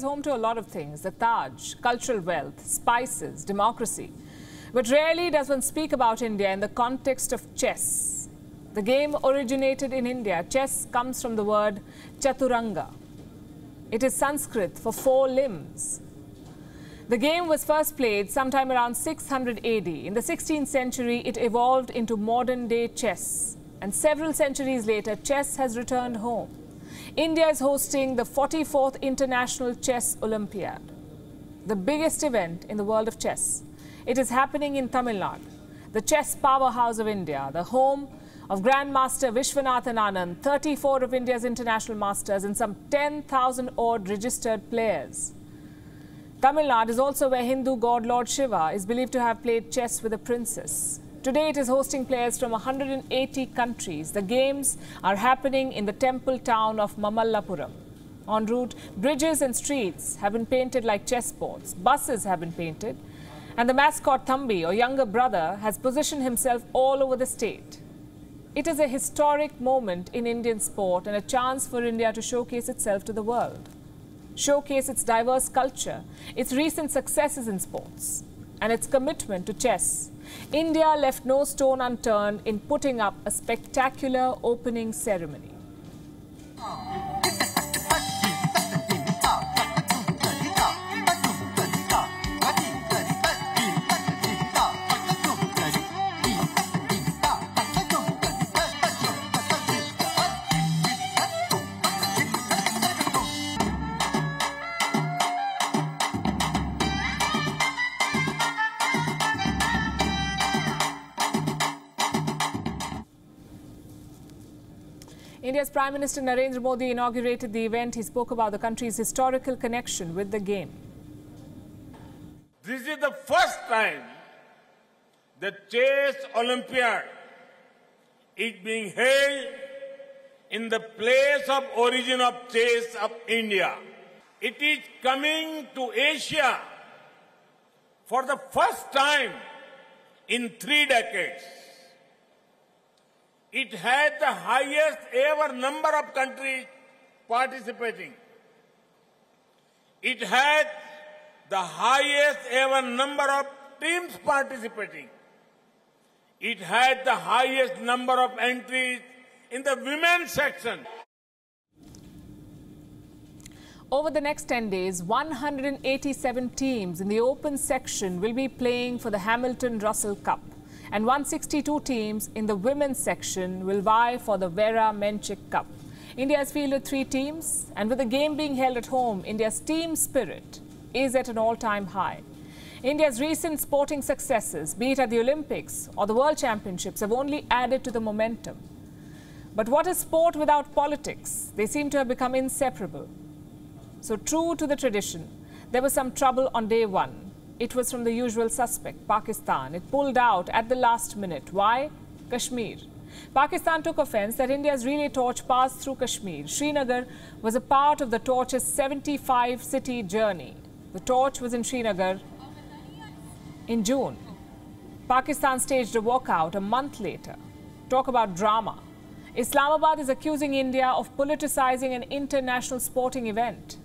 home to a lot of things: the Taj, cultural wealth, spices, democracy. But rarely does one speak about India in the context of chess. The game originated in India. Chess comes from the word chaturanga. It is Sanskrit for four limbs. The game was first played sometime around 600 AD. In the 16th century, it evolved into modern-day chess. And several centuries later, chess has returned home. India is hosting the 44th International Chess Olympiad, the biggest event in the world of chess. It is happening in Tamil Nadu, the chess powerhouse of India, the home of Grandmaster Vishwanathan Anand, 34 of India's international masters, and some 10,000 odd registered players. Tamil Nadu is also where Hindu god Lord Shiva is believed to have played chess with a princess. Today it is hosting players from 180 countries. The games are happening in the temple town of Mamallapuram. En route, bridges and streets have been painted like chessboards. Buses have been painted. And the mascot Thambi, or younger brother, has positioned himself all over the state. It is a historic moment in Indian sport and a chance for India to showcase itself to the world. Showcase its diverse culture, its recent successes in sports, and its commitment to chess. India left no stone unturned in putting up a spectacular opening ceremony. India's Prime Minister Narendra Modi inaugurated the event. He spoke about the country's historical connection with the game. This is the first time the Chess Olympiad is being held in the place of origin of chess of India. It is coming to Asia for the first time in 3 decades. It had the highest ever number of countries participating. It had the highest ever number of teams participating. It had the highest number of entries in the women's section. Over the next 10 days, 187 teams in the open section will be playing for the Hamilton-Russell Cup. And 162 teams in the women's section will vie for the Vera Menchik Cup. India has fielded 3 teams, and with the game being held at home, India's team spirit is at an all-time high. India's recent sporting successes, be it at the Olympics or the World Championships, have only added to the momentum. But what is sport without politics? They seem to have become inseparable. So true to the tradition, there was some trouble on day one. It was from the usual suspect, Pakistan. It pulled out at the last minute. Why? Kashmir. Pakistan took offense that India's relay torch passed through Kashmir. Srinagar was a part of the torch's 75-city journey. The torch was in Srinagar in June. Pakistan staged a walkout a month later. Talk about drama. Islamabad is accusing India of politicizing an international sporting event.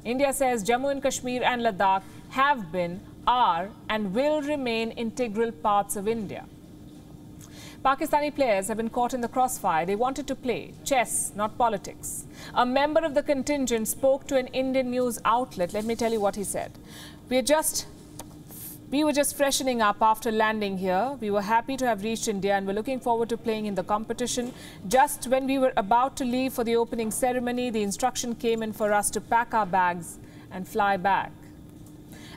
India says Jammu and Kashmir and Ladakh have been, are and will remain integral parts of India. Pakistani players have been caught in the crossfire. They wanted to play chess, not politics. A member of the contingent spoke to an Indian news outlet. Let me tell you what he said. We were just freshening up after landing here. We were happy to have reached India and were looking forward to playing in the competition. Just when we were about to leave for the opening ceremony, the instruction came in for us to pack our bags and fly back.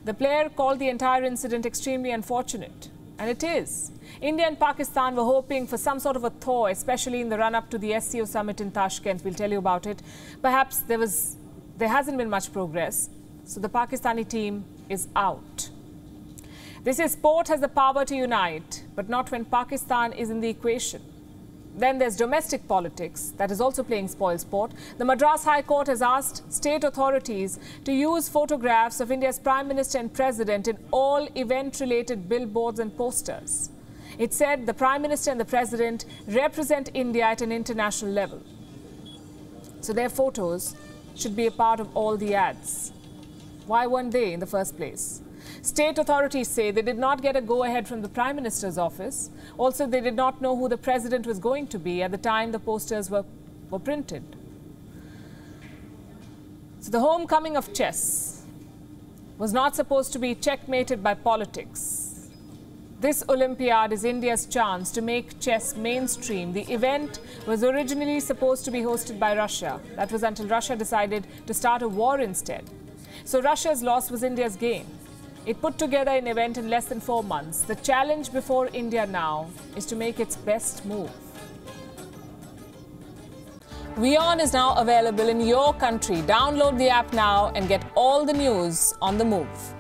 The player called the entire incident extremely unfortunate. And it is. India and Pakistan were hoping for some sort of a thaw, especially in the run-up to the SCO summit in Tashkent. We'll tell you about it. Perhaps there hasn't been much progress. So the Pakistani team is out. They say sport has the power to unite, but not when Pakistan is in the equation. Then there's domestic politics that is also playing spoilsport. The Madras High Court has asked state authorities to use photographs of India's Prime Minister and President in all event-related billboards and posters. It said the Prime Minister and the President represent India at an international level. So their photos should be a part of all the ads. Why weren't they in the first place? State authorities say they did not get a go-ahead from the Prime Minister's office. Also, they did not know who the president was going to be at the time the posters were printed. So the homecoming of chess was not supposed to be checkmated by politics. This Olympiad is India's chance to make chess mainstream. The event was originally supposed to be hosted by Russia. That was until Russia decided to start a war instead. So Russia's loss was India's gain. It put together an event in less than 4 months. The challenge before India now is to make its best move. WION is now available in your country. Download the app now and get all the news on the move.